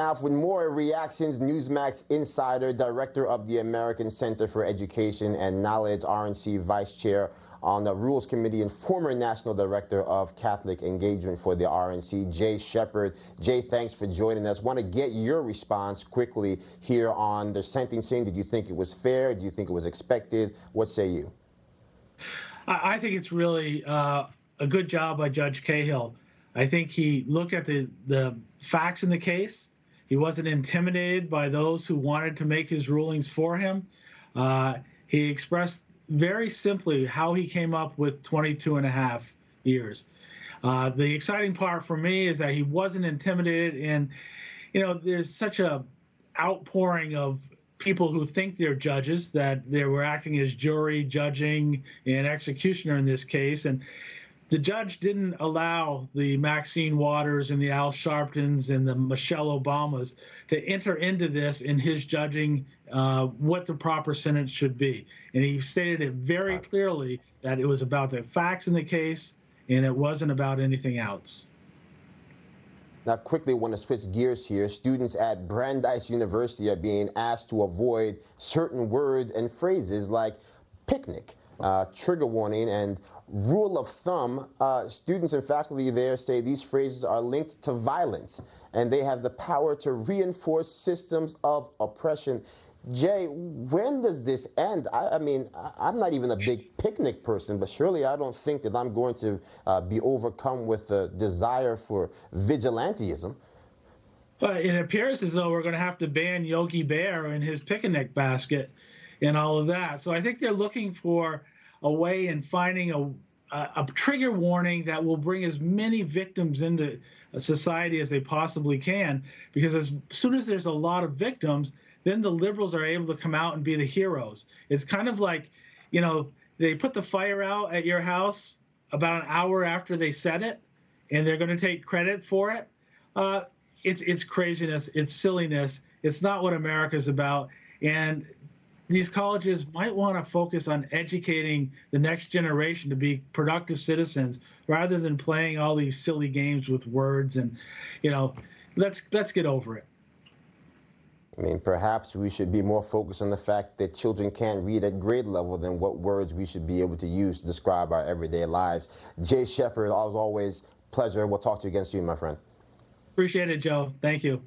Now, with more reactions, Newsmax insider, director of the American Center for Education and Knowledge, RNC vice chair on the Rules Committee and former national director of Catholic Engagement for the RNC, Jay Shepard. Jay, thanks for joining us. Want to get your response quickly here on the sentencing. Did you think it was fair? Do you think it was expected? What say you? I think it's really a good job by Judge Cahill. I think he looked at the facts in the case. He wasn't intimidated by those who wanted to make his rulings for him. He expressed very simply how he came up with 22 and a half years. The exciting part for me is that he wasn't intimidated, and there's such a outpouring of people who think they're judges, that they were acting as jury, judging, and executioner in this case. And the judge didn't allow the Maxine Waters and the Al Sharptons and the Michelle Obamas to enter into this in his judging what the proper sentence should be. And he stated it very clearly that it was about the facts in the case and it wasn't about anything else. Now, quickly, want to switch gears here. Students at Brandeis University are being asked to avoid certain words and phrases like picnic, trigger warning, and rule of thumb. Students and faculty there say these phrases are linked to violence, and they have the power to reinforce systems of oppression. Jay, when does this end? I mean, I'm not even a big picnic person, but surely I don't think that I'm going to be overcome with a desire for vigilantism. But it appears as though we're going to have to ban Yogi Bear and his picnic basket and all of that. So I think they're looking for a way in finding a trigger warning that will bring as many victims into society as they possibly can, because as soon as there's a lot of victims, then the liberals are able to come out and be the heroes. It's kind of like, they put the fire out at your house about an hour after they set it, and they're going to take credit for it. It's craziness. It's silliness. It's not what America's about. And these colleges might want to focus on educating the next generation to be productive citizens rather than playing all these silly games with words. And, let's get over it. I mean, perhaps we should be more focused on the fact that children can't read at grade level than what words we should be able to use to describe our everyday lives. Jay Shepard, as always, pleasure. We'll talk to you again soon, my friend. Appreciate it, Joe. Thank you.